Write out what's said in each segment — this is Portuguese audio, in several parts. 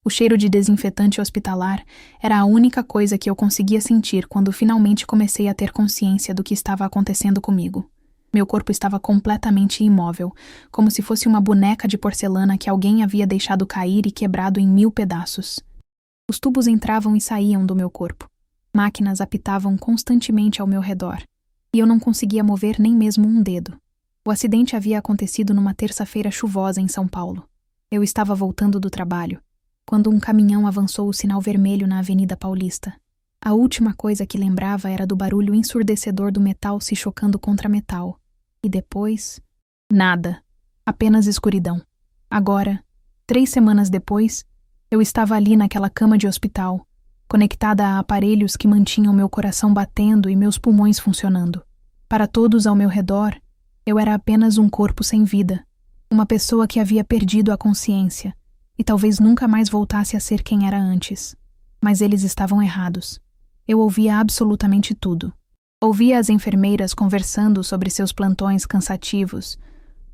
O cheiro de desinfetante hospitalar era a única coisa que eu conseguia sentir quando finalmente comecei a ter consciência do que estava acontecendo comigo. Meu corpo estava completamente imóvel, como se fosse uma boneca de porcelana que alguém havia deixado cair e quebrado em 1000 pedaços. Os tubos entravam e saíam do meu corpo. Máquinas apitavam constantemente ao meu redor, e eu não conseguia mover nem mesmo um dedo. O acidente havia acontecido numa terça-feira chuvosa em São Paulo. Eu estava voltando do trabalho, quando um caminhão avançou o sinal vermelho na Avenida Paulista. A última coisa que lembrava era do barulho ensurdecedor do metal se chocando contra metal. E depois... nada. Apenas escuridão. Agora, 3 semanas depois, eu estava ali naquela cama de hospital, conectada a aparelhos que mantinham meu coração batendo e meus pulmões funcionando. Para todos ao meu redor, eu era apenas um corpo sem vida, uma pessoa que havia perdido a consciência e talvez nunca mais voltasse a ser quem era antes. Mas eles estavam errados. Eu ouvia absolutamente tudo. Ouvia as enfermeiras conversando sobre seus plantões cansativos.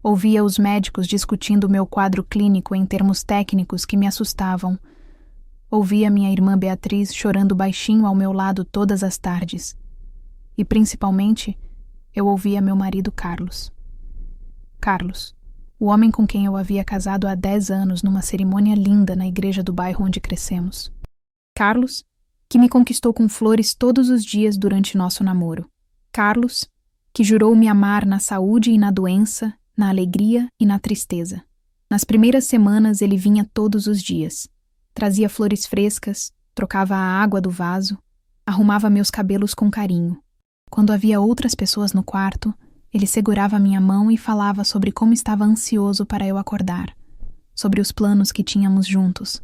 Ouvia os médicos discutindo meu quadro clínico em termos técnicos que me assustavam. Ouvia minha irmã Beatriz chorando baixinho ao meu lado todas as tardes. E, principalmente, eu ouvia meu marido Carlos. Carlos, o homem com quem eu havia casado há 10 anos numa cerimônia linda na igreja do bairro onde crescemos. Carlos, que me conquistou com flores todos os dias durante nosso namoro. Carlos, que jurou me amar na saúde e na doença, na alegria e na tristeza. Nas primeiras semanas ele vinha todos os dias. Trazia flores frescas, trocava a água do vaso, arrumava meus cabelos com carinho. Quando havia outras pessoas no quarto, ele segurava minha mão e falava sobre como estava ansioso para eu acordar, sobre os planos que tínhamos juntos,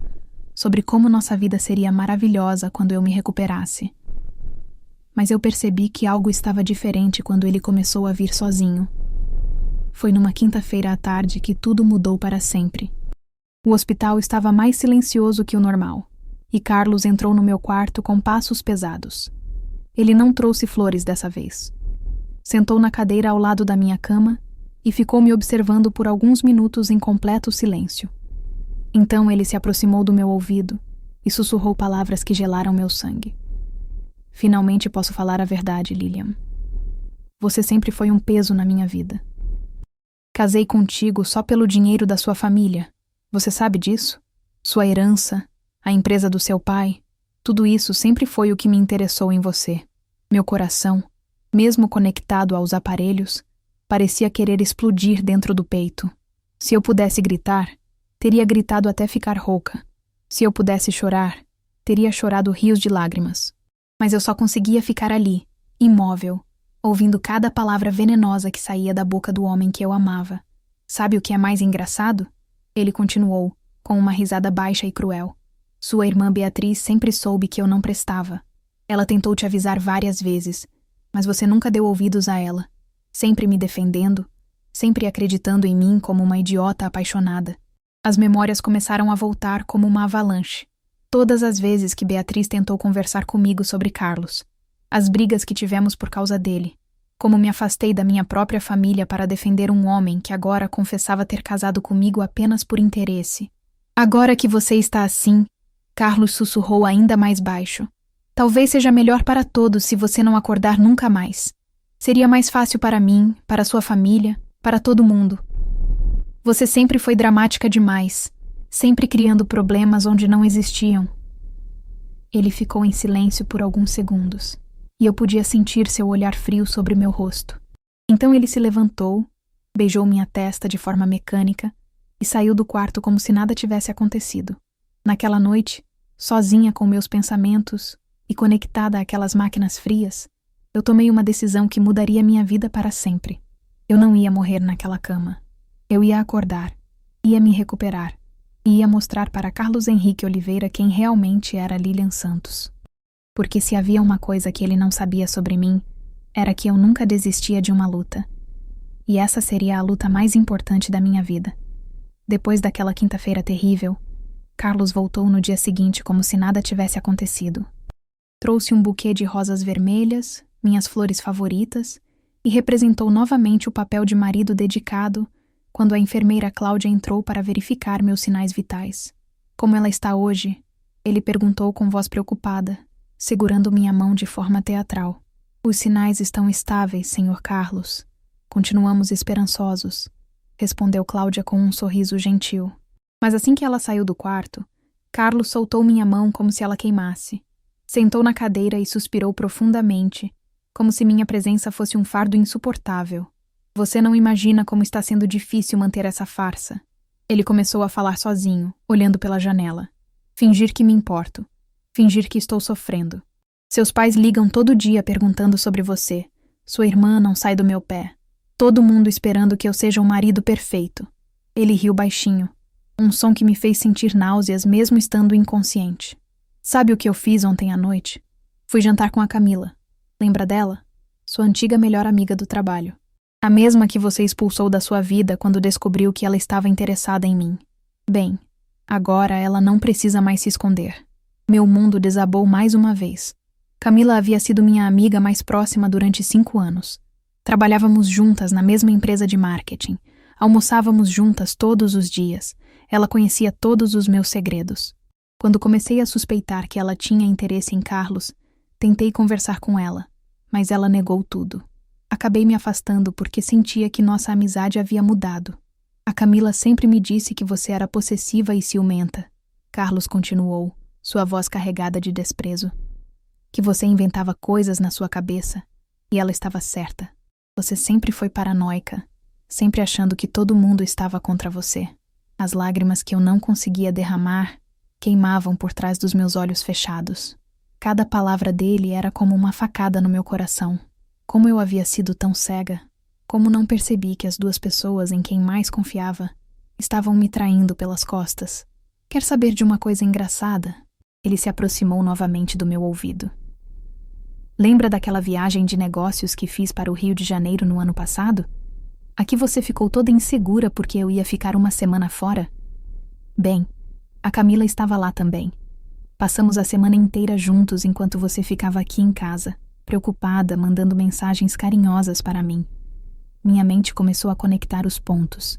sobre como nossa vida seria maravilhosa quando eu me recuperasse. Mas eu percebi que algo estava diferente quando ele começou a vir sozinho. Foi numa quinta-feira à tarde que tudo mudou para sempre. O hospital estava mais silencioso que o normal, e Carlos entrou no meu quarto com passos pesados. Ele não trouxe flores dessa vez. Sentou na cadeira ao lado da minha cama e ficou me observando por alguns minutos em completo silêncio. Então ele se aproximou do meu ouvido e sussurrou palavras que gelaram meu sangue. Finalmente posso falar a verdade, Lilian. Você sempre foi um peso na minha vida. Casei contigo só pelo dinheiro da sua família. Você sabe disso? Sua herança, a empresa do seu pai, tudo isso sempre foi o que me interessou em você. Meu coração, mesmo conectado aos aparelhos, parecia querer explodir dentro do peito. Se eu pudesse gritar, teria gritado até ficar rouca. Se eu pudesse chorar, teria chorado rios de lágrimas. Mas eu só conseguia ficar ali, imóvel, ouvindo cada palavra venenosa que saía da boca do homem que eu amava. Sabe o que é mais engraçado? Ele continuou, com uma risada baixa e cruel. Sua irmã Beatriz sempre soube que eu não prestava. Ela tentou te avisar várias vezes, mas você nunca deu ouvidos a ela, sempre me defendendo, sempre acreditando em mim como uma idiota apaixonada. As memórias começaram a voltar como uma avalanche. Todas as vezes que Beatriz tentou conversar comigo sobre Carlos, as brigas que tivemos por causa dele, como me afastei da minha própria família para defender um homem que agora confessava ter casado comigo apenas por interesse. Agora que você está assim, Carlos sussurrou ainda mais baixo. Talvez seja melhor para todos se você não acordar nunca mais. Seria mais fácil para mim, para sua família, para todo mundo. Você sempre foi dramática demais, sempre criando problemas onde não existiam. Ele ficou em silêncio por alguns segundos, e eu podia sentir seu olhar frio sobre meu rosto. Então ele se levantou, beijou minha testa de forma mecânica e saiu do quarto como se nada tivesse acontecido. Naquela noite, sozinha com meus pensamentos e conectada àquelas máquinas frias, eu tomei uma decisão que mudaria minha vida para sempre. Eu não ia morrer naquela cama. Eu ia acordar, ia me recuperar e ia mostrar para Carlos Henrique Oliveira quem realmente era Lilian Santos. Porque se havia uma coisa que ele não sabia sobre mim, era que eu nunca desistia de uma luta. E essa seria a luta mais importante da minha vida. Depois daquela quinta-feira terrível, Carlos voltou no dia seguinte como se nada tivesse acontecido. Trouxe um buquê de rosas vermelhas, minhas flores favoritas, e representou novamente o papel de marido dedicado quando a enfermeira Cláudia entrou para verificar meus sinais vitais. Como ela está hoje? Ele perguntou com voz preocupada, segurando minha mão de forma teatral. Os sinais estão estáveis, Sr. Carlos. Continuamos esperançosos, respondeu Cláudia com um sorriso gentil. Mas assim que ela saiu do quarto, Carlos soltou minha mão como se ela queimasse. Sentou na cadeira e suspirou profundamente, como se minha presença fosse um fardo insuportável. Você não imagina como está sendo difícil manter essa farsa. Ele começou a falar sozinho, olhando pela janela. Fingir que me importo. Fingir que estou sofrendo. Seus pais ligam todo dia perguntando sobre você. Sua irmã não sai do meu pé. Todo mundo esperando que eu seja um marido perfeito. Ele riu baixinho. Um som que me fez sentir náuseas mesmo estando inconsciente. Sabe o que eu fiz ontem à noite? Fui jantar com a Camila. Lembra dela? Sua antiga melhor amiga do trabalho. A mesma que você expulsou da sua vida quando descobriu que ela estava interessada em mim. Bem, agora ela não precisa mais se esconder. Meu mundo desabou mais uma vez. Camila havia sido minha amiga mais próxima durante 5 anos. Trabalhávamos juntas na mesma empresa de marketing. Almoçávamos juntas todos os dias. Ela conhecia todos os meus segredos. Quando comecei a suspeitar que ela tinha interesse em Carlos, tentei conversar com ela, mas ela negou tudo. Acabei me afastando porque sentia que nossa amizade havia mudado. A Camila sempre me disse que você era possessiva e ciumenta. Carlos continuou, sua voz carregada de desprezo. Que você inventava coisas na sua cabeça, e ela estava certa. Você sempre foi paranoica, sempre achando que todo mundo estava contra você. As lágrimas que eu não conseguia derramar queimavam por trás dos meus olhos fechados. Cada palavra dele era como uma facada no meu coração. Como eu havia sido tão cega, como não percebi que as 2 pessoas em quem mais confiava estavam me traindo pelas costas. Quer saber de uma coisa engraçada? Ele se aproximou novamente do meu ouvido. Lembra daquela viagem de negócios que fiz para o Rio de Janeiro no ano passado? Aqui você ficou toda insegura porque eu ia ficar 1 semana fora? Bem, a Camila estava lá também. Passamos a semana inteira juntos enquanto você ficava aqui em casa, preocupada, mandando mensagens carinhosas para mim. Minha mente começou a conectar os pontos.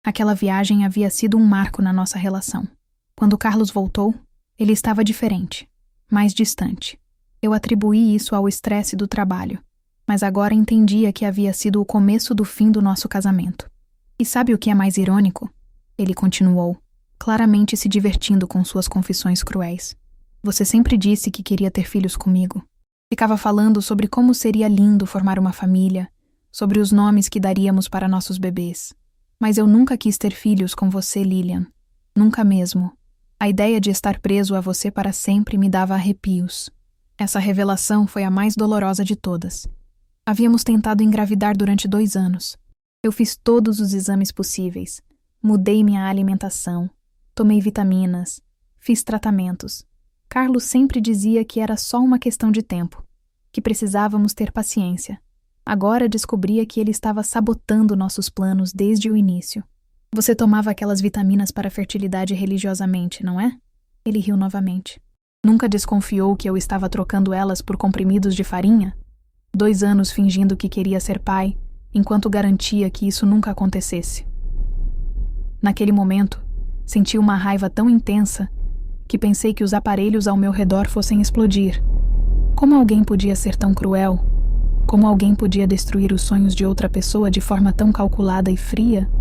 Aquela viagem havia sido um marco na nossa relação. Quando Carlos voltou, ele estava diferente, mais distante. Eu atribuí isso ao estresse do trabalho, mas agora entendia que havia sido o começo do fim do nosso casamento. E sabe o que é mais irônico? Ele continuou, claramente se divertindo com suas confissões cruéis. Você sempre disse que queria ter filhos comigo. Ficava falando sobre como seria lindo formar uma família, sobre os nomes que daríamos para nossos bebês. Mas eu nunca quis ter filhos com você, Lilian. Nunca mesmo. A ideia de estar preso a você para sempre me dava arrepios. Essa revelação foi a mais dolorosa de todas. Havíamos tentado engravidar durante 2 anos. Eu fiz todos os exames possíveis. Mudei minha alimentação. Tomei vitaminas. Fiz tratamentos. Carlos sempre dizia que era só uma questão de tempo, que precisávamos ter paciência. Agora descobria que ele estava sabotando nossos planos desde o início. Você tomava aquelas vitaminas para a fertilidade religiosamente, não é? Ele riu novamente. Nunca desconfiou que eu estava trocando elas por comprimidos de farinha? 2 anos fingindo que queria ser pai, enquanto garantia que isso nunca acontecesse. Naquele momento, senti uma raiva tão intensa que pensei que os aparelhos ao meu redor fossem explodir. Como alguém podia ser tão cruel? Como alguém podia destruir os sonhos de outra pessoa de forma tão calculada e fria?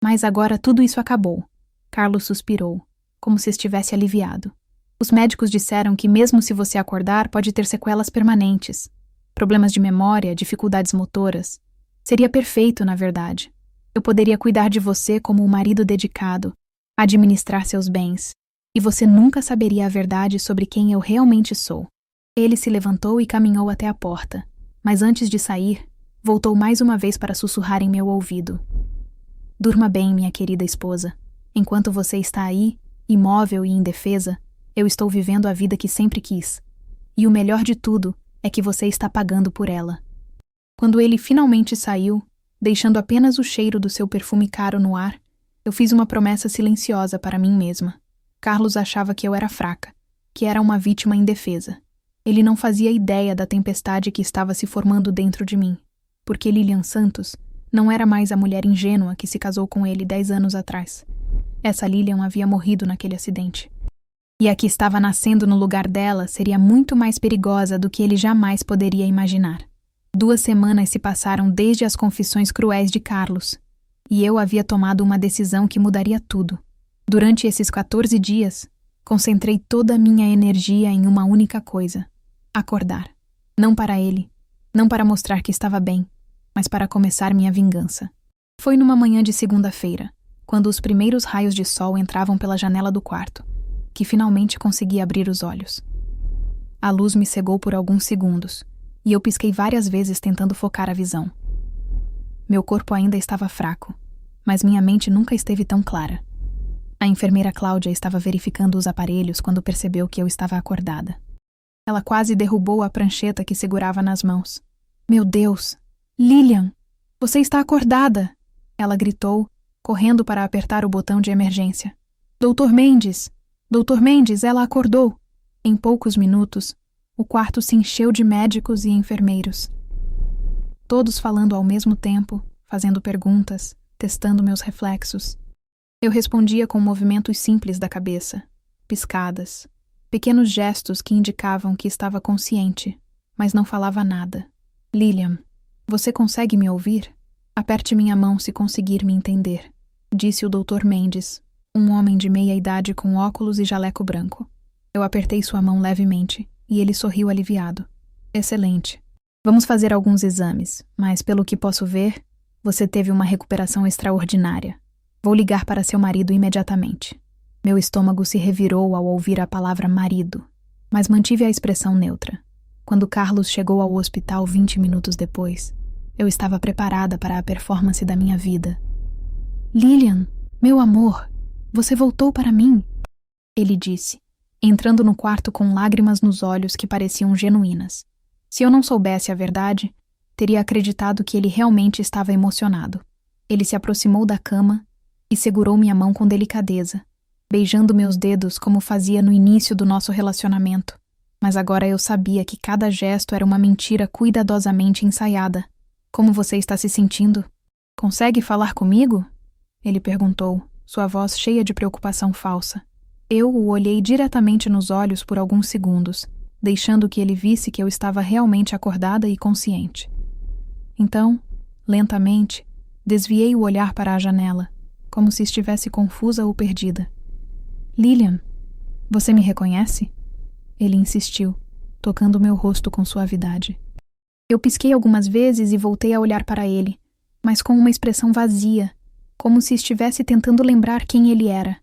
Mas agora tudo isso acabou. Carlos suspirou, como se estivesse aliviado. Os médicos disseram que mesmo se você acordar, pode ter sequelas permanentes. Problemas de memória, dificuldades motoras. Seria perfeito, na verdade. Eu poderia cuidar de você como um marido dedicado, administrar seus bens, e você nunca saberia a verdade sobre quem eu realmente sou. Ele se levantou e caminhou até a porta, mas antes de sair, voltou mais uma vez para sussurrar em meu ouvido. Durma bem, minha querida esposa. Enquanto você está aí, imóvel e indefesa, eu estou vivendo a vida que sempre quis. E o melhor de tudo é que você está pagando por ela. Quando ele finalmente saiu, deixando apenas o cheiro do seu perfume caro no ar, eu fiz uma promessa silenciosa para mim mesma. Carlos achava que eu era fraca, que era uma vítima indefesa. Ele não fazia ideia da tempestade que estava se formando dentro de mim, porque Lilian Santos não era mais a mulher ingênua que se casou com ele 10 anos atrás. Essa Lilian havia morrido naquele acidente. E a que estava nascendo no lugar dela seria muito mais perigosa do que ele jamais poderia imaginar. 2 semanas se passaram desde as confissões cruéis de Carlos, e eu havia tomado uma decisão que mudaria tudo. Durante esses 14 dias, concentrei toda a minha energia em uma única coisa: acordar. Não para ele, não para mostrar que estava bem, mas para começar minha vingança. Foi numa manhã de segunda-feira, quando os primeiros raios de sol entravam pela janela do quarto, que finalmente consegui abrir os olhos. A luz me cegou por alguns segundos, e eu pisquei várias vezes tentando focar a visão. Meu corpo ainda estava fraco, mas minha mente nunca esteve tão clara. A enfermeira Cláudia estava verificando os aparelhos quando percebeu que eu estava acordada. Ela quase derrubou a prancheta que segurava nas mãos. Meu Deus! Lilian! Você está acordada! Ela gritou, correndo para apertar o botão de emergência. Doutor Mendes! Doutor Mendes, ela acordou! Em poucos minutos, o quarto se encheu de médicos e enfermeiros. Todos falando ao mesmo tempo, fazendo perguntas, testando meus reflexos. Eu respondia com movimentos simples da cabeça, piscadas, pequenos gestos que indicavam que estava consciente, mas não falava nada. Lilian, você consegue me ouvir? Aperte minha mão se conseguir me entender, disse o Dr. Mendes, um homem de meia idade com óculos e jaleco branco. Eu apertei sua mão levemente e ele sorriu aliviado. Excelente. Vamos fazer alguns exames, mas pelo que posso ver, você teve uma recuperação extraordinária. Vou ligar para seu marido imediatamente. Meu estômago se revirou ao ouvir a palavra marido, mas mantive a expressão neutra. Quando Carlos chegou ao hospital 20 minutos depois, eu estava preparada para a performance da minha vida. Lilian, meu amor, você voltou para mim, ele disse, entrando no quarto com lágrimas nos olhos que pareciam genuínas. Se eu não soubesse a verdade, teria acreditado que ele realmente estava emocionado. Ele se aproximou da cama e segurou minha mão com delicadeza, beijando meus dedos como fazia no início do nosso relacionamento. Mas agora eu sabia que cada gesto era uma mentira cuidadosamente ensaiada. Como você está se sentindo? Consegue falar comigo? Ele perguntou, sua voz cheia de preocupação falsa. Eu o olhei diretamente nos olhos por alguns segundos, deixando que ele visse que eu estava realmente acordada e consciente. Então, lentamente, desviei o olhar para a janela, como se estivesse confusa ou perdida. Lilian, você me reconhece? Ele insistiu, tocando meu rosto com suavidade. Eu pisquei algumas vezes e voltei a olhar para ele, mas com uma expressão vazia, como se estivesse tentando lembrar quem ele era.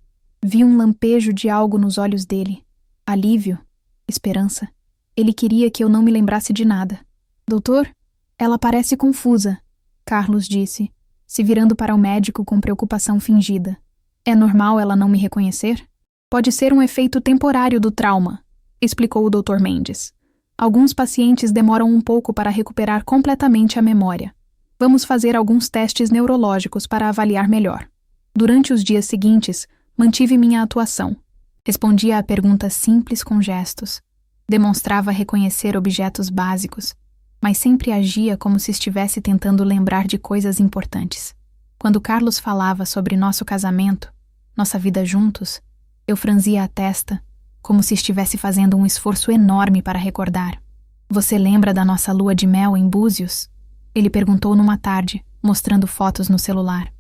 Vi um lampejo de algo nos olhos dele. Alívio, esperança. Ele queria que eu não me lembrasse de nada. Doutor, ela parece confusa, Carlos disse, se virando para o médico com preocupação fingida. É normal ela não me reconhecer? Pode ser um efeito temporário do trauma, explicou o Dr. Mendes. Alguns pacientes demoram um pouco para recuperar completamente a memória. Vamos fazer alguns testes neurológicos para avaliar melhor. Durante os dias seguintes, mantive minha atuação. Respondia a perguntas simples com gestos. Demonstrava reconhecer objetos básicos, mas sempre agia como se estivesse tentando lembrar de coisas importantes. Quando Carlos falava sobre nosso casamento, nossa vida juntos, eu franzia a testa, como se estivesse fazendo um esforço enorme para recordar. Você lembra da nossa lua de mel em Búzios? Ele perguntou numa tarde, mostrando fotos no celular.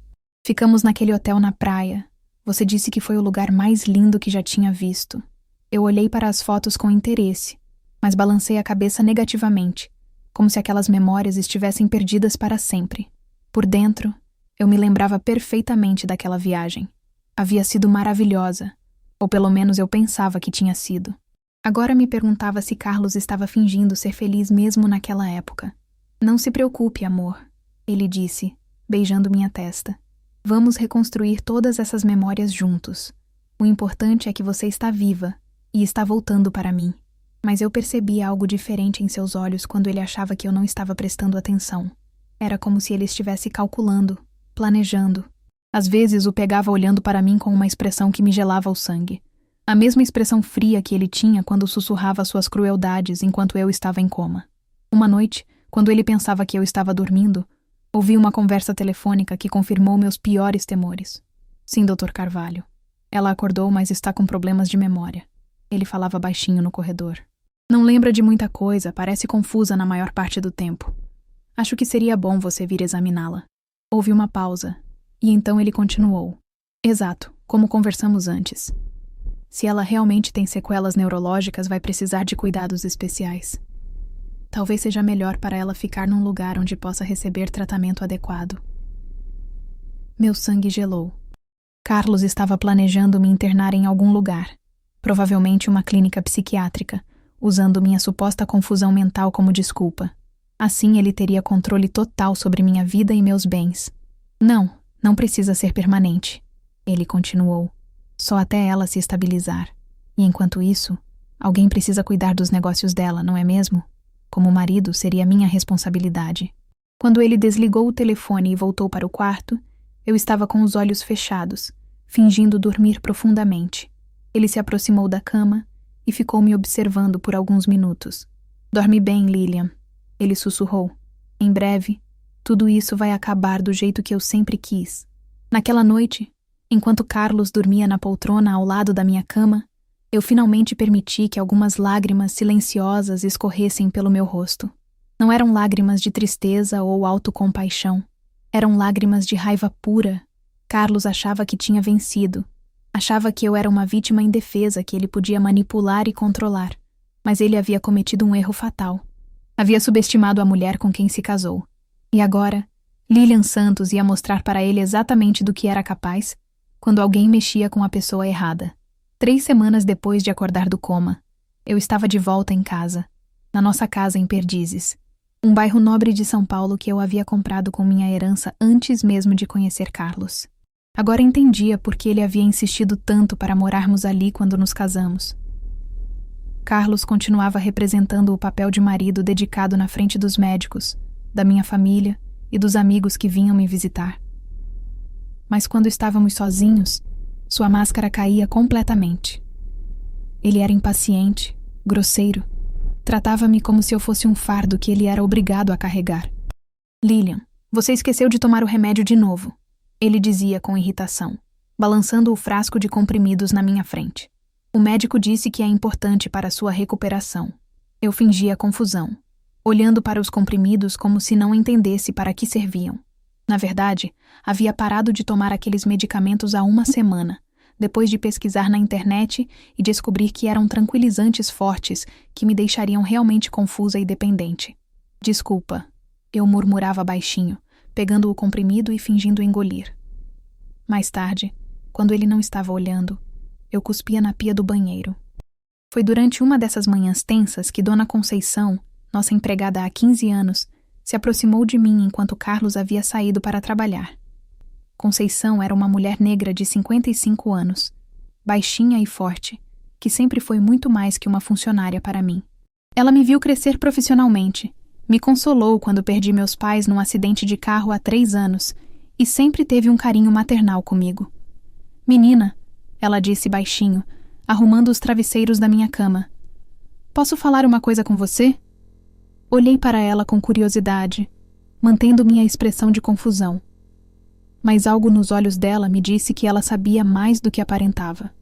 Ficamos naquele hotel na praia. Você disse que foi o lugar mais lindo que já tinha visto. Eu olhei para as fotos com interesse, mas balancei a cabeça negativamente, como se aquelas memórias estivessem perdidas para sempre. Por dentro, eu me lembrava perfeitamente daquela viagem. Havia sido maravilhosa, ou pelo menos eu pensava que tinha sido. Agora me perguntava se Carlos estava fingindo ser feliz mesmo naquela época. Não se preocupe, amor, ele disse, beijando minha testa. Vamos reconstruir todas essas memórias juntos. O importante é que você está viva e está voltando para mim. Mas eu percebi algo diferente em seus olhos quando ele achava que eu não estava prestando atenção. Era como se ele estivesse calculando, planejando. Às vezes o pegava olhando para mim com uma expressão que me gelava o sangue. A mesma expressão fria que ele tinha quando sussurrava suas crueldades enquanto eu estava em coma. Uma noite, quando ele pensava que eu estava dormindo, ouvi uma conversa telefônica que confirmou meus piores temores. Sim, Dr. Carvalho. Ela acordou, mas está com problemas de memória. Ele falava baixinho no corredor. Não lembra de muita coisa, parece confusa na maior parte do tempo. Acho que seria bom você vir examiná-la. Houve uma pausa, e então ele continuou. Exato, como conversamos antes. Se ela realmente tem sequelas neurológicas, vai precisar de cuidados especiais. Talvez seja melhor para ela ficar num lugar onde possa receber tratamento adequado. Meu sangue gelou. Carlos estava planejando me internar em algum lugar, provavelmente uma clínica psiquiátrica, usando minha suposta confusão mental como desculpa. Assim ele teria controle total sobre minha vida e meus bens. Não precisa ser permanente, ele continuou. Só até ela se estabilizar. E enquanto isso, alguém precisa cuidar dos negócios dela, não é mesmo? Como marido, seria minha responsabilidade. Quando ele desligou o telefone e voltou para o quarto, eu estava com os olhos fechados, fingindo dormir profundamente. Ele se aproximou da cama e ficou me observando por alguns minutos. Dorme bem, Lilian, ele sussurrou. Em breve, tudo isso vai acabar do jeito que eu sempre quis. Naquela noite, enquanto Carlos dormia na poltrona ao lado da minha cama, eu finalmente permiti que algumas lágrimas silenciosas escorressem pelo meu rosto. Não eram lágrimas de tristeza ou autocompaixão. Eram lágrimas de raiva pura. Carlos achava que tinha vencido. Achava que eu era uma vítima indefesa que ele podia manipular e controlar. Mas ele havia cometido um erro fatal. Havia subestimado a mulher com quem se casou. E agora, Lilian Santos ia mostrar para ele exatamente do que era capaz quando alguém mexia com a pessoa errada. 3 semanas depois de acordar do coma, eu estava de volta em casa, na nossa casa em Perdizes, um bairro nobre de São Paulo que eu havia comprado com minha herança antes mesmo de conhecer Carlos. Agora entendia por que ele havia insistido tanto para morarmos ali quando nos casamos. Carlos continuava representando o papel de marido dedicado na frente dos médicos, da minha família e dos amigos que vinham me visitar. Mas quando estávamos sozinhos, sua máscara caía completamente. Ele era impaciente, grosseiro. Tratava-me como se eu fosse um fardo que ele era obrigado a carregar. Lilian, você esqueceu de tomar o remédio de novo, ele dizia com irritação, balançando o frasco de comprimidos na minha frente. O médico disse que é importante para sua recuperação. Eu fingia confusão, olhando para os comprimidos como se não entendesse para que serviam. Na verdade, havia parado de tomar aqueles medicamentos há 1 semana, depois de pesquisar na internet e descobrir que eram tranquilizantes fortes que me deixariam realmente confusa e dependente. Desculpa, eu murmurava baixinho, pegando o comprimido e fingindo engolir. Mais tarde, quando ele não estava olhando, eu cuspia na pia do banheiro. Foi durante uma dessas manhãs tensas que Dona Conceição, nossa empregada há 15 anos, se aproximou de mim enquanto Carlos havia saído para trabalhar. Conceição era uma mulher negra de 55 anos, baixinha e forte, que sempre foi muito mais que uma funcionária para mim. Ela me viu crescer profissionalmente, me consolou quando perdi meus pais num acidente de carro há 3 anos e sempre teve um carinho maternal comigo. Menina, ela disse baixinho, arrumando os travesseiros da minha cama. Posso falar uma coisa com você? Olhei para ela com curiosidade, mantendo minha expressão de confusão. Mas algo nos olhos dela me disse que ela sabia mais do que aparentava.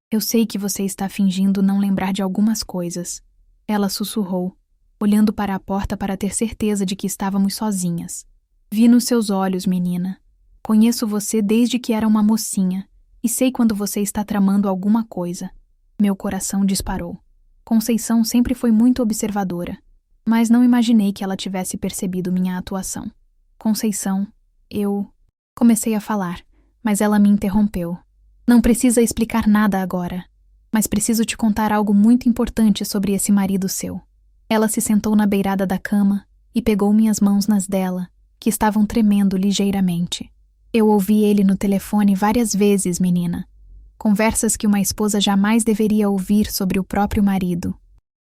Eu sei que você está fingindo não lembrar de algumas coisas, ela sussurrou, olhando para a porta para ter certeza de que estávamos sozinhas. Vi nos seus olhos, menina. Conheço você desde que era uma mocinha e sei quando você está tramando alguma coisa. Meu coração disparou. Conceição sempre foi muito observadora, mas não imaginei que ela tivesse percebido minha atuação. Conceição, eu... Comecei a falar, mas ela me interrompeu. Não precisa explicar nada agora, mas preciso te contar algo muito importante sobre esse marido seu. Ela se sentou na beirada da cama e pegou minhas mãos nas dela, que estavam tremendo ligeiramente. Eu ouvi ele no telefone várias vezes, menina. Conversas que uma esposa jamais deveria ouvir sobre o próprio marido.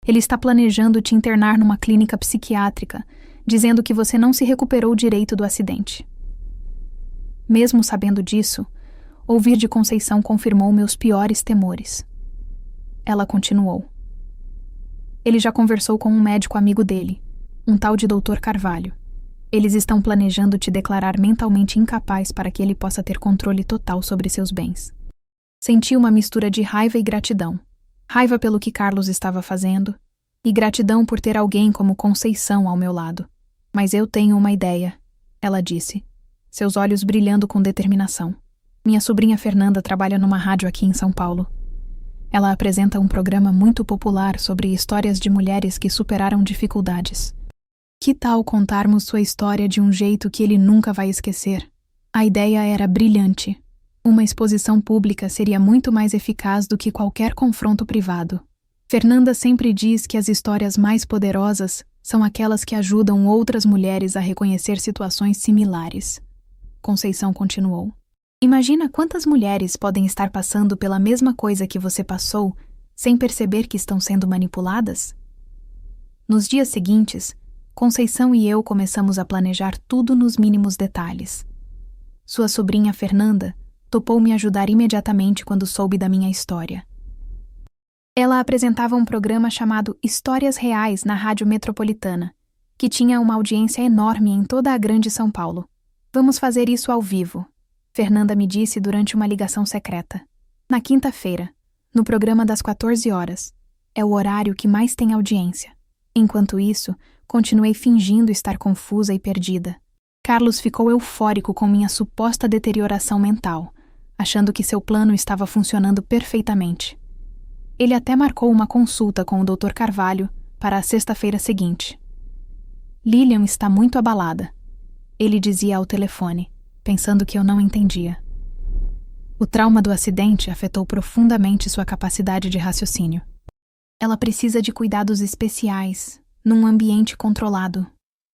Ele está planejando te internar numa clínica psiquiátrica, dizendo que você não se recuperou direito do acidente. Mesmo sabendo disso, ouvir de Conceição confirmou meus piores temores. Ela continuou. Ele já conversou com um médico amigo dele, um tal de Dr. Carvalho. Eles estão planejando te declarar mentalmente incapaz para que ele possa ter controle total sobre seus bens. Senti uma mistura de raiva e gratidão. Raiva pelo que Carlos estava fazendo e gratidão por ter alguém como Conceição ao meu lado. Mas eu tenho uma ideia, ela disse, seus olhos brilhando com determinação. Minha sobrinha Fernanda trabalha numa rádio aqui em São Paulo. Ela apresenta um programa muito popular sobre histórias de mulheres que superaram dificuldades. Que tal contarmos sua história de um jeito que ele nunca vai esquecer? A ideia era brilhante. Uma exposição pública seria muito mais eficaz do que qualquer confronto privado. Fernanda sempre diz que as histórias mais poderosas são aquelas que ajudam outras mulheres a reconhecer situações similares. Conceição continuou. Imagina quantas mulheres podem estar passando pela mesma coisa que você passou sem perceber que estão sendo manipuladas? Nos dias seguintes, Conceição e eu começamos a planejar tudo nos mínimos detalhes. Sua sobrinha Fernanda topou me ajudar imediatamente quando soube da minha história. Ela apresentava um programa chamado Histórias Reais na Rádio Metropolitana, que tinha uma audiência enorme em toda a grande São Paulo. Vamos fazer isso ao vivo, Fernanda me disse durante uma ligação secreta. Na quinta-feira, no programa das 14 horas. É o horário que mais tem audiência. Enquanto isso, continuei fingindo estar confusa e perdida. Carlos ficou eufórico com minha suposta deterioração mental, achando que seu plano estava funcionando perfeitamente. Ele até marcou uma consulta com o Dr. Carvalho para a sexta-feira seguinte. Lilian está muito abalada, ele dizia ao telefone, pensando que eu não entendia. O trauma do acidente afetou profundamente sua capacidade de raciocínio. Ela precisa de cuidados especiais, num ambiente controlado.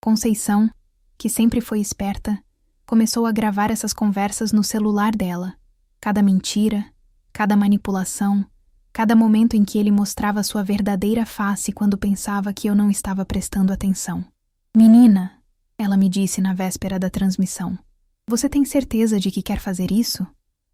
Conceição, que sempre foi esperta, começou a gravar essas conversas no celular dela. Cada mentira, cada manipulação, cada momento em que ele mostrava sua verdadeira face quando pensava que eu não estava prestando atenção. Menina, ela me disse na véspera da transmissão, você tem certeza de que quer fazer isso?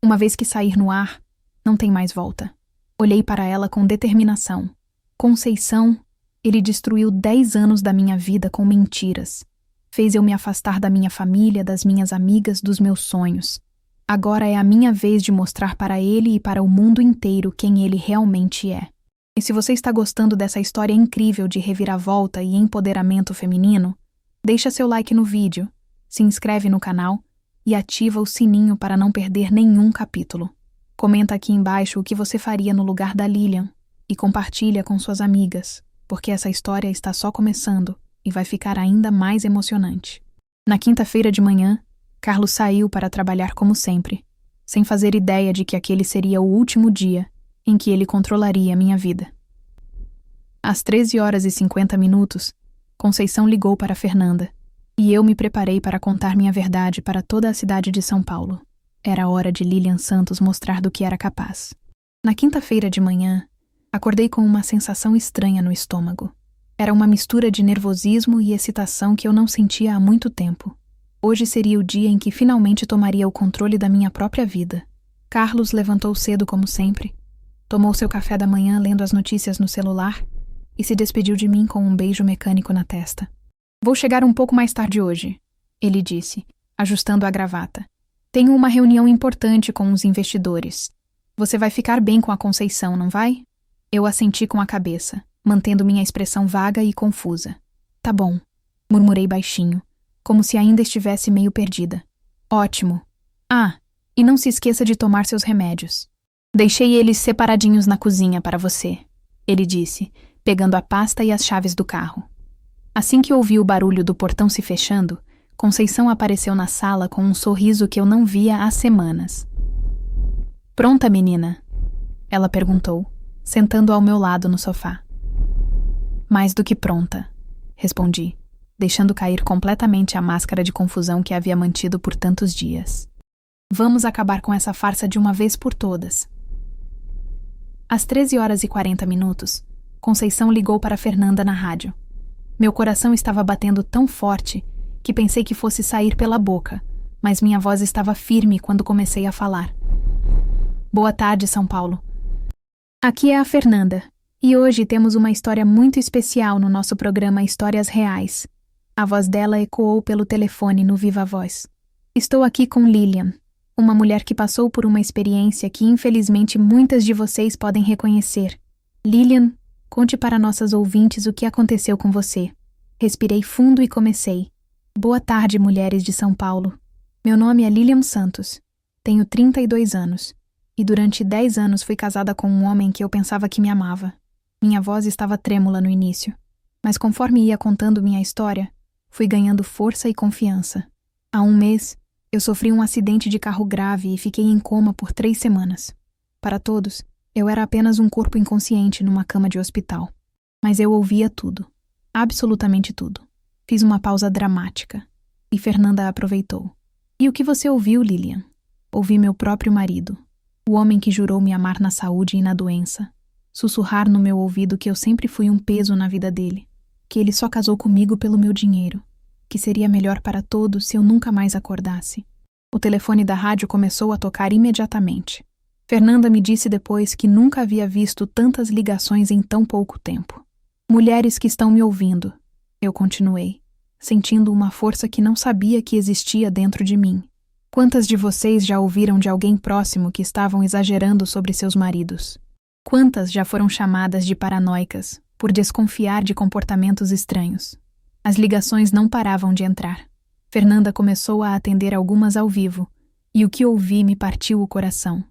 Uma vez que sair no ar, não tem mais volta. Olhei para ela com determinação. Conceição, ele destruiu 10 anos da minha vida com mentiras. Fez eu me afastar da minha família, das minhas amigas, dos meus sonhos. Agora é a minha vez de mostrar para ele e para o mundo inteiro quem ele realmente é. E se você está gostando dessa história incrível de reviravolta e empoderamento feminino, deixa seu like no vídeo, se inscreve no canal e ativa o sininho para não perder nenhum capítulo. Comenta aqui embaixo o que você faria no lugar da Lilian e compartilha com suas amigas, porque essa história está só começando e vai ficar ainda mais emocionante. Na quinta-feira de manhã, Carlos saiu para trabalhar como sempre, sem fazer ideia de que aquele seria o último dia em que ele controlaria minha vida. Às 13h50, Conceição ligou para Fernanda, e eu me preparei para contar minha verdade para toda a cidade de São Paulo. Era a hora de Lilian Santos mostrar do que era capaz. Na quinta-feira de manhã, acordei com uma sensação estranha no estômago. Era uma mistura de nervosismo e excitação que eu não sentia há muito tempo. Hoje seria o dia em que finalmente tomaria o controle da minha própria vida. Carlos levantou cedo como sempre, tomou seu café da manhã lendo as notícias no celular e se despediu de mim com um beijo mecânico na testa. Vou chegar um pouco mais tarde hoje, ele disse, ajustando a gravata. Tenho uma reunião importante com os investidores. Você vai ficar bem com a Conceição, não vai? Eu assenti com a cabeça, mantendo minha expressão vaga e confusa. Tá bom, murmurei baixinho, como se ainda estivesse meio perdida. Ótimo. Ah, e não se esqueça de tomar seus remédios. Deixei eles separadinhos na cozinha para você, ele disse, pegando a pasta e as chaves do carro. Assim que ouvi o barulho do portão se fechando, Conceição apareceu na sala com um sorriso que eu não via há semanas. Pronta, menina? Ela perguntou, sentando ao meu lado no sofá. Mais do que pronta, respondi, deixando cair completamente a máscara de confusão que havia mantido por tantos dias. Vamos acabar com essa farsa de uma vez por todas. Às 13h40, Conceição ligou para Fernanda na rádio. Meu coração estava batendo tão forte que pensei que fosse sair pela boca, mas minha voz estava firme quando comecei a falar. Boa tarde, São Paulo. Aqui é a Fernanda, e hoje temos uma história muito especial no nosso programa Histórias Reais. A voz dela ecoou pelo telefone no Viva Voz. Estou aqui com Lilian, Uma mulher que passou por uma experiência que infelizmente muitas de vocês podem reconhecer. Lilian, conte para nossas ouvintes o que aconteceu com você. Respirei fundo e comecei. Boa tarde, mulheres de São Paulo. Meu nome é Lilian Santos. Tenho 32 anos. E durante 10 anos fui casada com um homem que eu pensava que me amava. Minha voz estava trêmula no início. Mas conforme ia contando minha história, fui ganhando força e confiança. Há um mês, eu sofri um acidente de carro grave e fiquei em coma por 3 semanas. Para todos, eu era apenas um corpo inconsciente numa cama de hospital. Mas eu ouvia tudo. Absolutamente tudo. Fiz uma pausa dramática. E Fernanda aproveitou. E o que você ouviu, Lilian? Ouvi meu próprio marido, o homem que jurou me amar na saúde e na doença, sussurrar no meu ouvido que eu sempre fui um peso na vida dele, que ele só casou comigo pelo meu dinheiro, que seria melhor para todos se eu nunca mais acordasse. O telefone da rádio começou a tocar imediatamente. Fernanda me disse depois que nunca havia visto tantas ligações em tão pouco tempo. Mulheres que estão me ouvindo, eu continuei, sentindo uma força que não sabia que existia dentro de mim. Quantas de vocês já ouviram de alguém próximo que estavam exagerando sobre seus maridos? Quantas já foram chamadas de paranoicas por desconfiar de comportamentos estranhos? As ligações não paravam de entrar. Fernanda começou a atender algumas ao vivo, e o que ouvi me partiu o coração.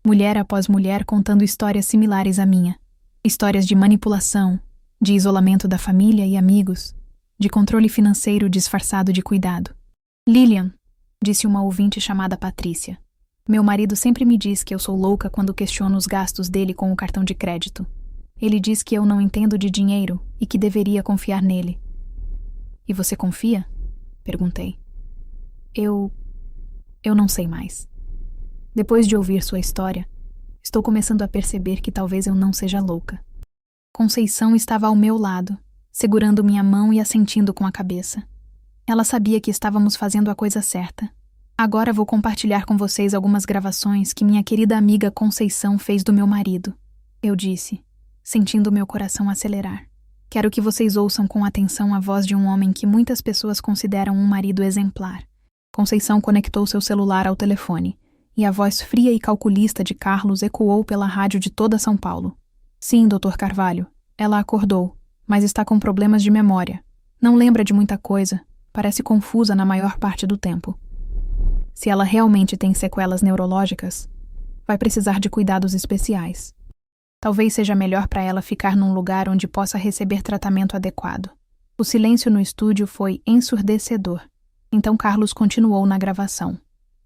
Mulher após mulher contando histórias similares à minha. Histórias de manipulação, de isolamento da família e amigos, de controle financeiro disfarçado de cuidado. Lilian, disse uma ouvinte chamada Patrícia. Meu marido sempre me diz que eu sou louca quando questiono os gastos dele com o cartão de crédito. Ele diz que eu não entendo de dinheiro e que deveria confiar nele. E você confia? Perguntei. Eu não sei mais. Depois de ouvir sua história, estou começando a perceber que talvez eu não seja louca. Conceição estava ao meu lado, segurando minha mão e assentindo com a cabeça. Ela sabia que estávamos fazendo a coisa certa. Agora vou compartilhar com vocês algumas gravações que minha querida amiga Conceição fez do meu marido. Eu disse, sentindo meu coração acelerar. Quero que vocês ouçam com atenção a voz de um homem que muitas pessoas consideram um marido exemplar. Conceição conectou seu celular ao telefone, e a voz fria e calculista de Carlos ecoou pela rádio de toda São Paulo. Sim, Dr. Carvalho, ela acordou, mas está com problemas de memória. Não lembra de muita coisa. Parece confusa na maior parte do tempo. Se ela realmente tem sequelas neurológicas, vai precisar de cuidados especiais. Talvez seja melhor para ela ficar num lugar onde possa receber tratamento adequado. O silêncio no estúdio foi ensurdecedor. Então Carlos continuou na gravação.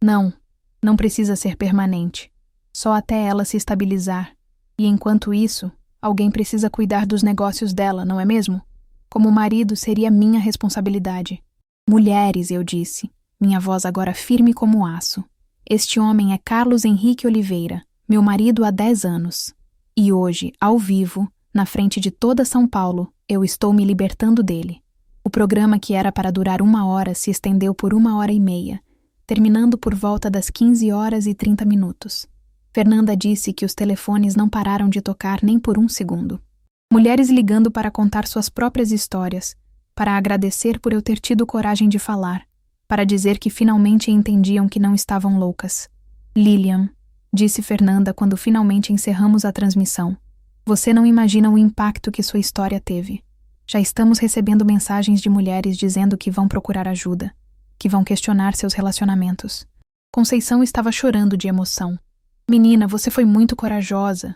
Não precisa ser permanente. Só até ela se estabilizar. E enquanto isso, alguém precisa cuidar dos negócios dela, não é mesmo? Como marido, seria minha responsabilidade. Mulheres, eu disse, minha voz agora firme como aço. Este homem é Carlos Henrique Oliveira, meu marido há 10 anos. E hoje, ao vivo, na frente de toda São Paulo, eu estou me libertando dele. O programa que era para durar 1 hora se estendeu por 1h30, terminando por volta das 15h30. Fernanda disse que os telefones não pararam de tocar nem por 1 segundo. Mulheres ligando para contar suas próprias histórias, para agradecer por eu ter tido coragem de falar, para dizer que finalmente entendiam que não estavam loucas. Lilian, disse Fernanda quando finalmente encerramos a transmissão, você não imagina o impacto que sua história teve. Já estamos recebendo mensagens de mulheres dizendo que vão procurar ajuda, que vão questionar seus relacionamentos. Conceição estava chorando de emoção. Menina, você foi muito corajosa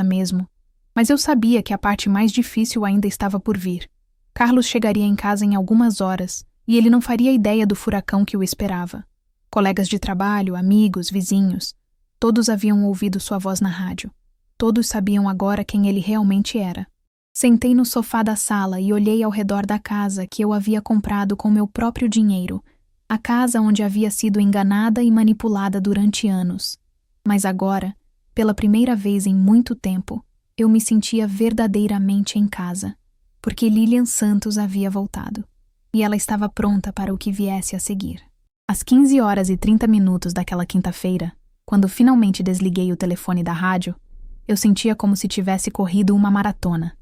mesmo. Mas eu sabia que a parte mais difícil ainda estava por vir. Carlos chegaria em casa em algumas horas e ele não faria ideia do furacão que o esperava. Colegas de trabalho, amigos, vizinhos, todos haviam ouvido sua voz na rádio. Todos sabiam agora quem ele realmente era. Sentei no sofá da sala e olhei ao redor da casa que eu havia comprado com meu próprio dinheiro, a casa onde havia sido enganada e manipulada durante anos. Mas agora, pela primeira vez em muito tempo, eu me sentia verdadeiramente em casa, porque Lilian Santos havia voltado, e ela estava pronta para o que viesse a seguir. Às 15h30 daquela quinta-feira, quando finalmente desliguei o telefone da rádio, eu sentia como se tivesse corrido uma maratona.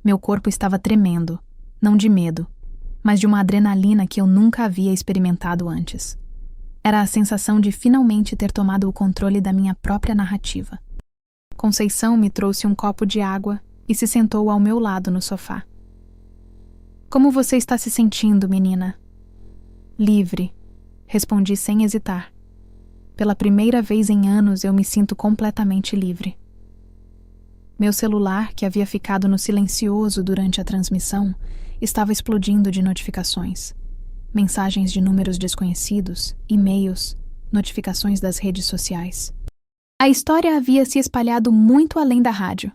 Meu corpo estava tremendo, não de medo, mas de uma adrenalina que eu nunca havia experimentado antes. Era a sensação de finalmente ter tomado o controle da minha própria narrativa. Conceição me trouxe um copo de água e se sentou ao meu lado no sofá. Como você está se sentindo, menina? Livre, respondi sem hesitar. Pela primeira vez em anos eu me sinto completamente livre. Meu celular, que havia ficado no silencioso durante a transmissão, estava explodindo de notificações. Mensagens de números desconhecidos, e-mails, notificações das redes sociais. A história havia se espalhado muito além da rádio.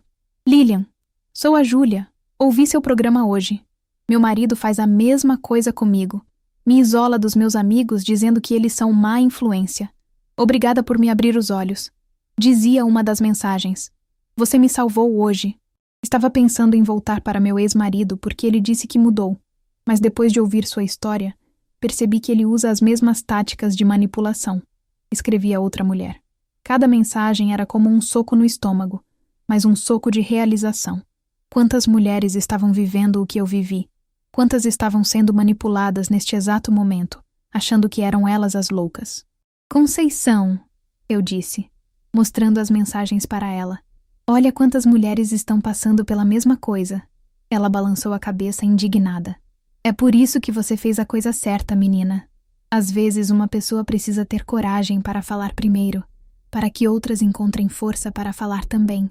Lilian, sou a Júlia. Ouvi seu programa hoje. Meu marido faz a mesma coisa comigo. Me isola dos meus amigos dizendo que eles são má influência. Obrigada por me abrir os olhos. Dizia uma das mensagens. Você me salvou hoje. Estava pensando em voltar para meu ex-marido porque ele disse que mudou. Mas depois de ouvir sua história, percebi que ele usa as mesmas táticas de manipulação. Escrevia outra mulher. Cada mensagem era como um soco no estômago, mas um soco de realização. Quantas mulheres estavam vivendo o que eu vivi? Quantas estavam sendo manipuladas neste exato momento, achando que eram elas as loucas? Conceição, eu disse, mostrando as mensagens para ela. Olha quantas mulheres estão passando pela mesma coisa. Ela balançou a cabeça indignada. É por isso que você fez a coisa certa, menina. Às vezes uma pessoa precisa ter coragem para falar primeiro, para que outras encontrem força para falar também.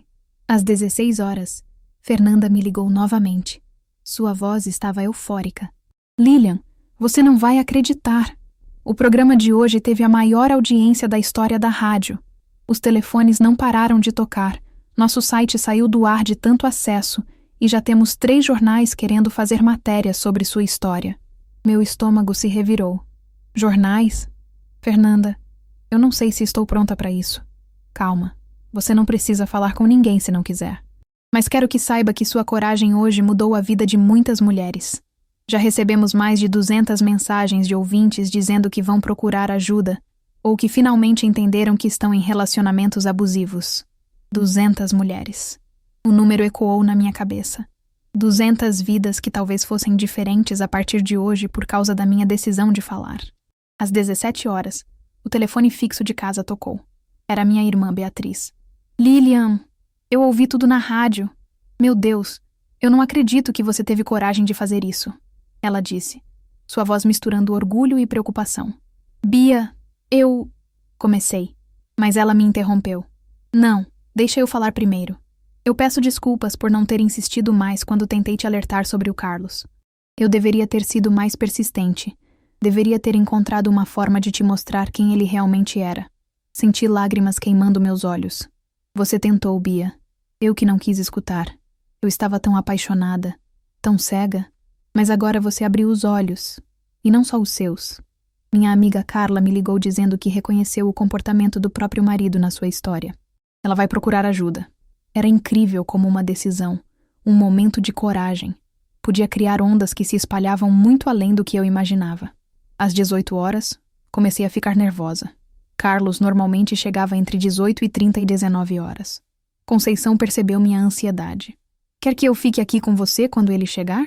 Às 16 horas, Fernanda me ligou novamente. Sua voz estava eufórica. Lilian, você não vai acreditar. O programa de hoje teve a maior audiência da história da rádio. Os telefones não pararam de tocar. Nosso site saiu do ar de tanto acesso e já temos 3 jornais querendo fazer matérias sobre sua história. Meu estômago se revirou. Jornais? Fernanda, eu não sei se estou pronta para isso. Calma, você não precisa falar com ninguém se não quiser. Mas quero que saiba que sua coragem hoje mudou a vida de muitas mulheres. Já recebemos mais de 200 mensagens de ouvintes dizendo que vão procurar ajuda ou que finalmente entenderam que estão em relacionamentos abusivos. 200 mulheres. O número ecoou na minha cabeça. 200 vidas que talvez fossem diferentes a partir de hoje por causa da minha decisão de falar. Às 17 horas, o telefone fixo de casa tocou. Era minha irmã Beatriz. Lilian, eu ouvi tudo na rádio. Meu Deus, eu não acredito que você teve coragem de fazer isso. Ela disse, sua voz misturando orgulho e preocupação. Bia, eu... Comecei, mas ela me interrompeu. Não, deixa eu falar primeiro. Eu peço desculpas por não ter insistido mais quando tentei te alertar sobre o Carlos. Eu deveria ter sido mais persistente. Deveria ter encontrado uma forma de te mostrar quem ele realmente era. Senti lágrimas queimando meus olhos. Você tentou, Bia. Eu que não quis escutar. Eu estava tão apaixonada, tão cega. Mas agora você abriu os olhos. E não só os seus. Minha amiga Carla me ligou dizendo que reconheceu o comportamento do próprio marido na sua história. Ela vai procurar ajuda. Era incrível como uma decisão, um momento de coragem. Podia criar ondas que se espalhavam muito além do que eu imaginava. Às 18 horas, comecei a ficar nervosa. Carlos normalmente chegava entre 18h30 e 19 horas. Conceição percebeu minha ansiedade. Quer que eu fique aqui com você quando ele chegar?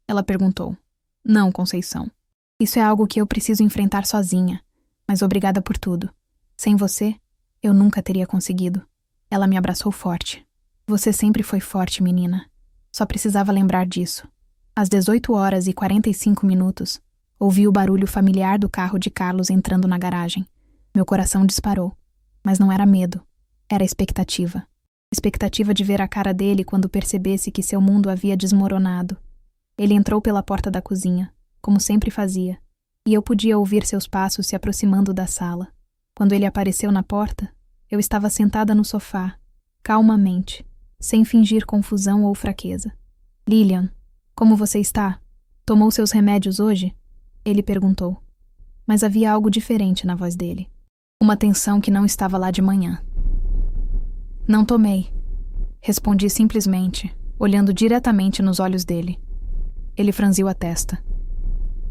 Ela perguntou. Não, Conceição. Isso é algo que eu preciso enfrentar sozinha. Mas obrigada por tudo. Sem você, eu nunca teria conseguido. Ela me abraçou forte. Você sempre foi forte, menina. Só precisava lembrar disso. Às 18h45, ouvi o barulho familiar do carro de Carlos entrando na garagem. Meu coração disparou. Mas não era medo. Era expectativa. Expectativa de ver a cara dele quando percebesse que seu mundo havia desmoronado. Ele entrou pela porta da cozinha, como sempre fazia, e eu podia ouvir seus passos se aproximando da sala. Quando ele apareceu na porta, eu estava sentada no sofá, calmamente, sem fingir confusão ou fraqueza. Lilian, como você está? Tomou seus remédios hoje? Ele perguntou. Mas havia algo diferente na voz dele. Uma tensão que não estava lá de manhã. Não tomei. Respondi simplesmente, olhando diretamente nos olhos dele. Ele franziu a testa.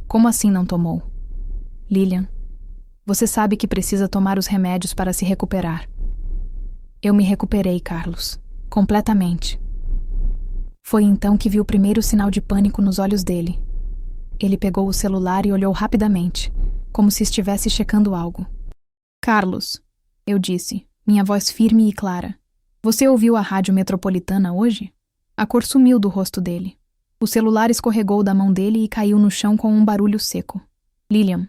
Como assim não tomou? Lilian, você sabe que precisa tomar os remédios para se recuperar. Eu me recuperei, Carlos. Completamente. Foi então que vi o primeiro sinal de pânico nos olhos dele. Ele pegou o celular e olhou rapidamente, como se estivesse checando algo. Carlos, eu disse, minha voz firme e clara. Você ouviu a rádio metropolitana hoje? A cor sumiu do rosto dele. O celular escorregou da mão dele e caiu no chão com um barulho seco. Lilian,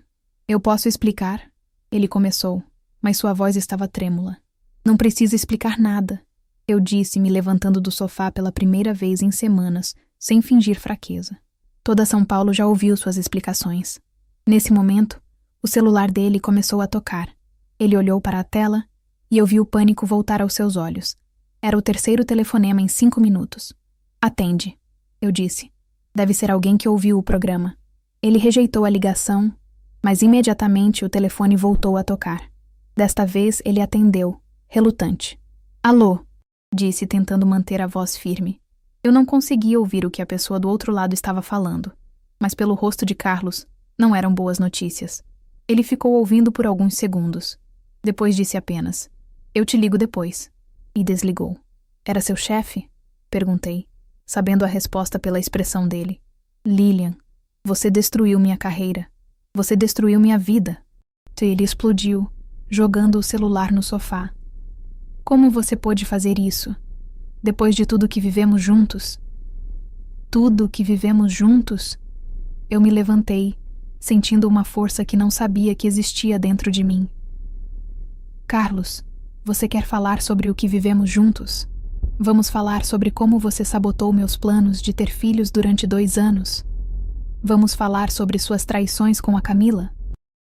eu posso explicar? Ele começou, mas sua voz estava trêmula. Não precisa explicar nada, eu disse, me levantando do sofá pela primeira vez em semanas, sem fingir fraqueza. Toda São Paulo já ouviu suas explicações. Nesse momento, o celular dele começou a tocar. Ele olhou para a tela e eu vi o pânico voltar aos seus olhos. Era o terceiro telefonema em 5 minutos. Atende, eu disse. Deve ser alguém que ouviu o programa. Ele rejeitou a ligação, mas imediatamente o telefone voltou a tocar. Desta vez ele atendeu, relutante. Alô, disse tentando manter a voz firme. Eu não conseguia ouvir o que a pessoa do outro lado estava falando, mas pelo rosto de Carlos, não eram boas notícias. Ele ficou ouvindo por alguns segundos. Depois disse apenas, eu te ligo depois. E desligou. Era seu chefe? Perguntei, sabendo a resposta pela expressão dele. Lilian, você destruiu minha carreira. Você destruiu minha vida. Ele explodiu, jogando o celular no sofá. Como você pôde fazer isso? Depois de tudo que vivemos juntos? Tudo que vivemos juntos? Eu me levantei, sentindo uma força que não sabia que existia dentro de mim. Carlos, você quer falar sobre o que vivemos juntos? Vamos falar sobre como você sabotou meus planos de ter filhos durante 2 anos? Vamos falar sobre suas traições com a Camila?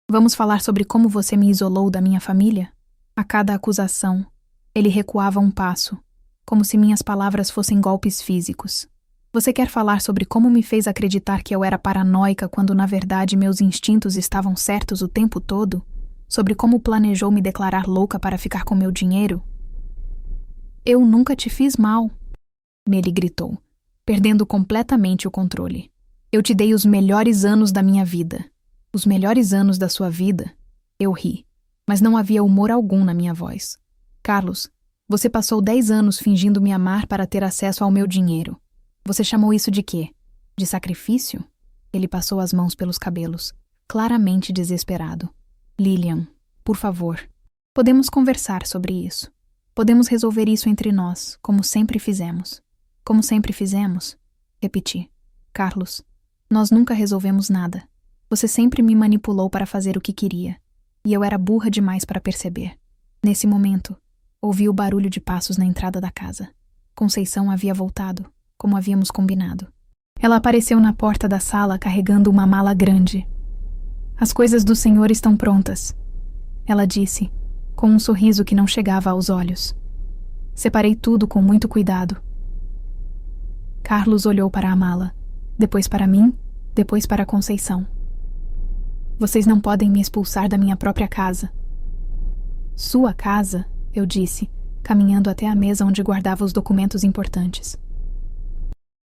Vamos falar sobre como você me isolou da minha família? A cada acusação, ele recuava um passo, como se minhas palavras fossem golpes físicos. Você quer falar sobre como me fez acreditar que eu era paranoica quando na verdade meus instintos estavam certos o tempo todo? Sobre como planejou me declarar louca para ficar com meu dinheiro? Eu nunca te fiz mal, ele gritou, perdendo completamente o controle. Eu te dei os melhores anos da minha vida. Os melhores anos da sua vida? Eu ri, mas não havia humor algum na minha voz. Carlos, você passou 10 anos fingindo me amar para ter acesso ao meu dinheiro. Você chamou isso de quê? De sacrifício? Ele passou as mãos pelos cabelos, claramente desesperado. Lilian, por favor, podemos conversar sobre isso. Podemos resolver isso entre nós, como sempre fizemos. Como sempre fizemos? Repeti. Carlos, nós nunca resolvemos nada. Você sempre me manipulou para fazer o que queria, e eu era burra demais para perceber. Nesse momento, ouvi o barulho de passos na entrada da casa. Conceição havia voltado, como havíamos combinado. Ela apareceu na porta da sala carregando uma mala grande. As coisas do senhor estão prontas, ela disse, com um sorriso que não chegava aos olhos. Separei tudo com muito cuidado. Carlos olhou para a mala, depois para mim, depois para Conceição. Vocês não podem me expulsar da minha própria casa. Sua casa, eu disse, caminhando até a mesa onde guardava os documentos importantes.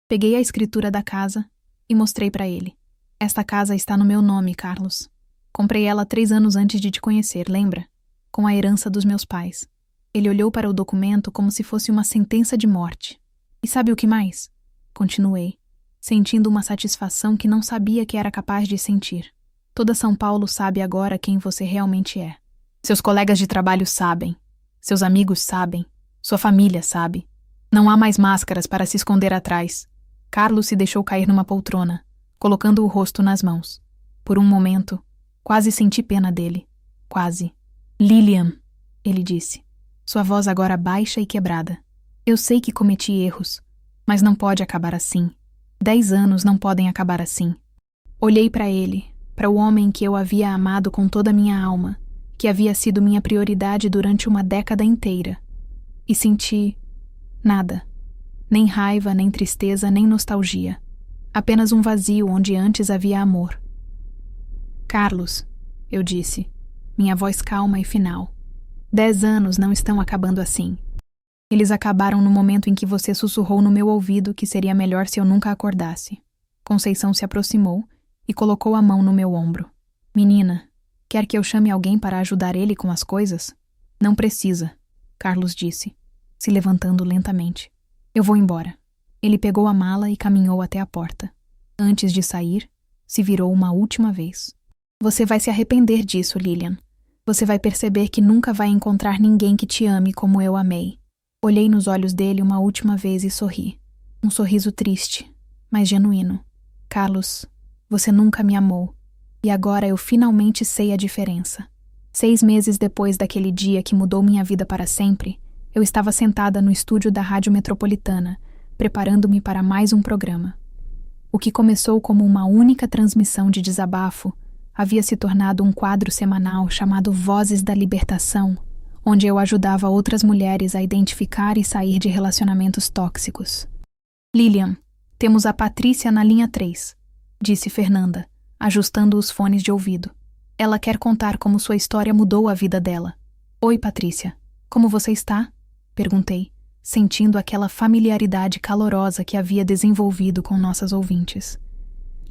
Peguei a escritura da casa e mostrei para ele. Esta casa está no meu nome, Carlos. Comprei ela 3 anos antes de te conhecer, lembra? Com a herança dos meus pais. Ele olhou para o documento como se fosse uma sentença de morte. E sabe o que mais? Continuei, sentindo uma satisfação que não sabia que era capaz de sentir. Toda São Paulo sabe agora quem você realmente é. Seus colegas de trabalho sabem. Seus amigos sabem. Sua família sabe. Não há mais máscaras para se esconder atrás. Carlos se deixou cair numa poltrona, colocando o rosto nas mãos. Por um momento, quase senti pena dele. Quase. Lilian, ele disse. Sua voz agora baixa e quebrada. Eu sei que cometi erros, mas não pode acabar assim. 10 anos não podem acabar assim. Olhei para ele, para o homem que eu havia amado com toda a minha alma, que havia sido minha prioridade durante uma década inteira. E senti nada. Nem raiva, nem tristeza, nem nostalgia. Apenas um vazio onde antes havia amor. Carlos, eu disse, minha voz calma e final. 10 anos não estão acabando assim. Eles acabaram no momento em que você sussurrou no meu ouvido que seria melhor se eu nunca acordasse. Conceição se aproximou e colocou a mão no meu ombro. Menina, quer que eu chame alguém para ajudar ele com as coisas? Não precisa, Carlos disse, se levantando lentamente. Eu vou embora. Ele pegou a mala e caminhou até a porta. Antes de sair, se virou uma última vez. Você vai se arrepender disso, Lilian. Você vai perceber que nunca vai encontrar ninguém que te ame como eu amei. Olhei nos olhos dele uma última vez e sorri. Um sorriso triste, mas genuíno. Carlos, você nunca me amou. E agora eu finalmente sei a diferença. 6 meses depois daquele dia que mudou minha vida para sempre, eu estava sentada no estúdio da Rádio Metropolitana, preparando-me para mais um programa. O que começou como uma única transmissão de desabafo havia se tornado um quadro semanal chamado Vozes da Libertação, onde eu ajudava outras mulheres a identificar e sair de relacionamentos tóxicos. Lilian, temos a Patrícia na linha 3, disse Fernanda, ajustando os fones de ouvido. Ela quer contar como sua história mudou a vida dela. Oi, Patrícia. Como você está? Perguntei, sentindo aquela familiaridade calorosa que havia desenvolvido com nossas ouvintes.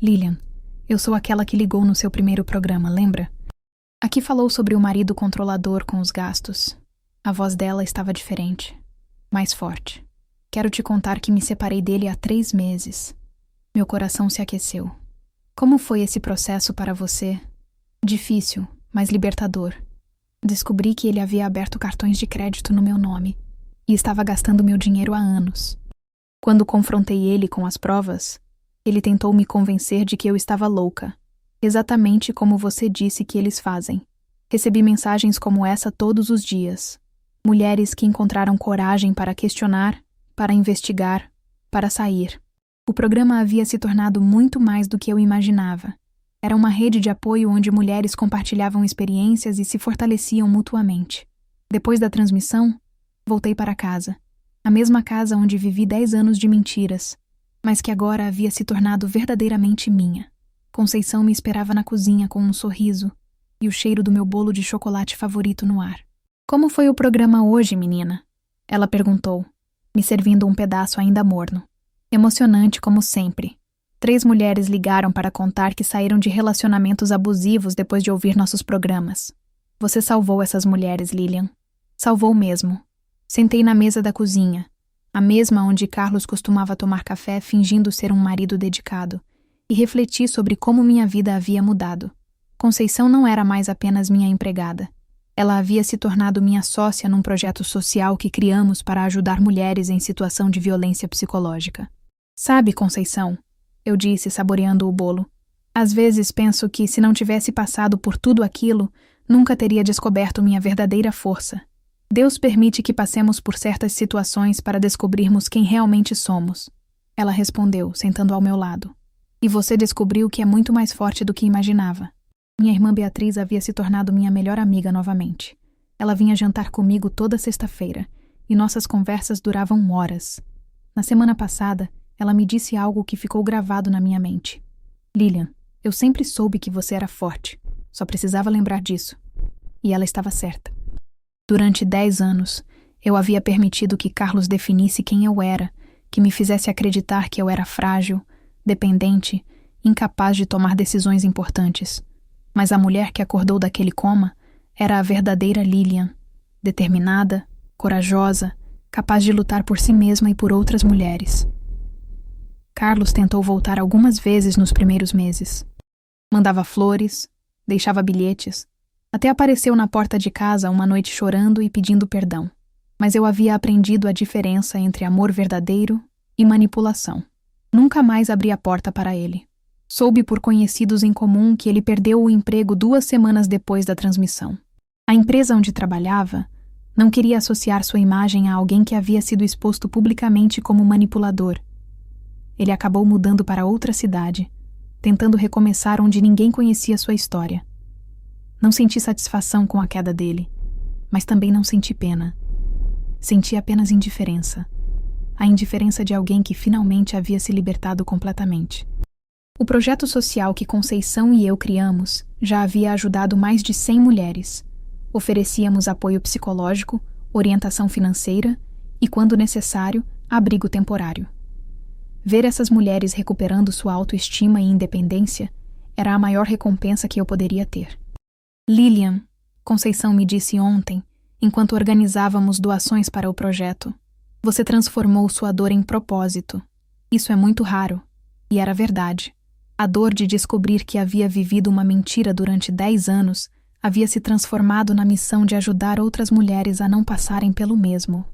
Lilian, eu sou aquela que ligou no seu primeiro programa, lembra? Aqui falou sobre o marido controlador com os gastos. A voz dela estava diferente, mais forte. Quero te contar que me separei dele há 3 meses. Meu coração se aqueceu. Como foi esse processo para você? Difícil, mas libertador. Descobri que ele havia aberto cartões de crédito no meu nome e estava gastando meu dinheiro há anos. Quando confrontei ele com as provas, ele tentou me convencer de que eu estava louca, exatamente como você disse que eles fazem. Recebi mensagens como essa todos os dias. Mulheres que encontraram coragem para questionar, para investigar, para sair. O programa havia se tornado muito mais do que eu imaginava. Era uma rede de apoio onde mulheres compartilhavam experiências e se fortaleciam mutuamente. Depois da transmissão, voltei para casa. A mesma casa onde vivi 10 anos de mentiras, mas que agora havia se tornado verdadeiramente minha. Conceição me esperava na cozinha com um sorriso e o cheiro do meu bolo de chocolate favorito no ar. Como foi o programa hoje, menina? Ela perguntou, me servindo um pedaço ainda morno. Emocionante como sempre. 3 mulheres ligaram para contar que saíram de relacionamentos abusivos depois de ouvir nossos programas. Você salvou essas mulheres, Lilian. Salvou mesmo. Sentei na mesa da cozinha, a mesma onde Carlos costumava tomar café fingindo ser um marido dedicado, e refleti sobre como minha vida havia mudado. Conceição não era mais apenas minha empregada. Ela havia se tornado minha sócia num projeto social que criamos para ajudar mulheres em situação de violência psicológica. Sabe, Conceição, eu disse, saboreando o bolo, às vezes penso que, se não tivesse passado por tudo aquilo, nunca teria descoberto minha verdadeira força. Deus permite que passemos por certas situações para descobrirmos quem realmente somos. Ela respondeu, sentando ao meu lado. E você descobriu que é muito mais forte do que imaginava. Minha irmã Beatriz havia se tornado minha melhor amiga novamente. Ela vinha jantar comigo toda sexta-feira, e nossas conversas duravam horas. Na semana passada, ela me disse algo que ficou gravado na minha mente. Lilian, eu sempre soube que você era forte. Só precisava lembrar disso. E ela estava certa. Durante 10 anos, eu havia permitido que Carlos definisse quem eu era, que me fizesse acreditar que eu era frágil, dependente, incapaz de tomar decisões importantes. Mas a mulher que acordou daquele coma era a verdadeira Lilian, determinada, corajosa, capaz de lutar por si mesma e por outras mulheres. Carlos tentou voltar algumas vezes nos primeiros meses. Mandava flores, deixava bilhetes, até apareceu na porta de casa uma noite chorando e pedindo perdão. Mas eu havia aprendido a diferença entre amor verdadeiro e manipulação. Nunca mais abri a porta para ele. Soube por conhecidos em comum que ele perdeu o emprego 2 semanas depois da transmissão. A empresa onde trabalhava não queria associar sua imagem a alguém que havia sido exposto publicamente como manipulador. Ele acabou mudando para outra cidade, tentando recomeçar onde ninguém conhecia sua história. Não senti satisfação com a queda dele, mas também não senti pena. Senti apenas indiferença. A indiferença de alguém que finalmente havia se libertado completamente. O projeto social que Conceição e eu criamos já havia ajudado mais de 100 mulheres. Oferecíamos apoio psicológico, orientação financeira e, quando necessário, abrigo temporário. Ver essas mulheres recuperando sua autoestima e independência era a maior recompensa que eu poderia ter. Lilian, Conceição me disse ontem, enquanto organizávamos doações para o projeto, você transformou sua dor em propósito. Isso é muito raro. E era verdade. A dor de descobrir que havia vivido uma mentira durante 10 anos havia se transformado na missão de ajudar outras mulheres a não passarem pelo mesmo.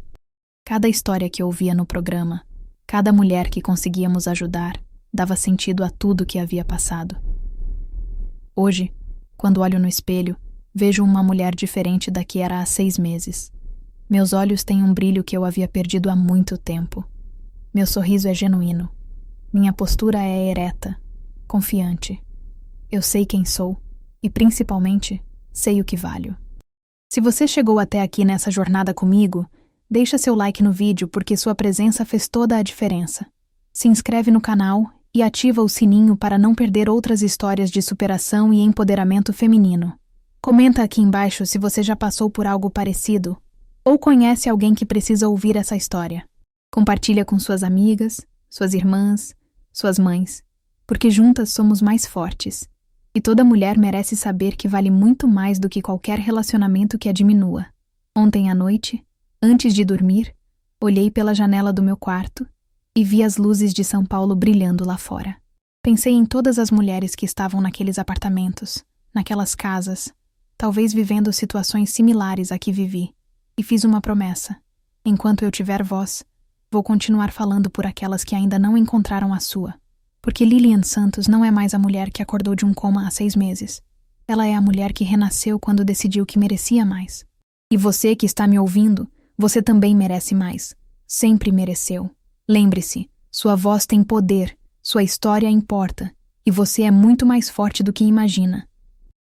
Cada história que ouvia no programa, cada mulher que conseguíamos ajudar, dava sentido a tudo que havia passado. Hoje, quando olho no espelho, vejo uma mulher diferente da que era há 6 meses. Meus olhos têm um brilho que eu havia perdido há muito tempo. Meu sorriso é genuíno. Minha postura é ereta, confiante. Eu sei quem sou e, principalmente, sei o que valho. Se você chegou até aqui nessa jornada comigo, deixa seu like no vídeo porque sua presença fez toda a diferença. Se inscreve no canal e ativa o sininho para não perder outras histórias de superação e empoderamento feminino. Comenta aqui embaixo se você já passou por algo parecido ou conhece alguém que precisa ouvir essa história. Compartilha com suas amigas, suas irmãs, suas mães, porque juntas somos mais fortes. E toda mulher merece saber que vale muito mais do que qualquer relacionamento que a diminua. Ontem à noite, antes de dormir, olhei pela janela do meu quarto e vi as luzes de São Paulo brilhando lá fora. Pensei em todas as mulheres que estavam naqueles apartamentos, naquelas casas, talvez vivendo situações similares à que vivi, e fiz uma promessa. Enquanto eu tiver voz, vou continuar falando por aquelas que ainda não encontraram a sua. Porque Lilian Santos não é mais a mulher que acordou de um coma há 6 meses. Ela é a mulher que renasceu quando decidiu que merecia mais. E você que está me ouvindo, você também merece mais. Sempre mereceu. Lembre-se, sua voz tem poder, sua história importa, e você é muito mais forte do que imagina.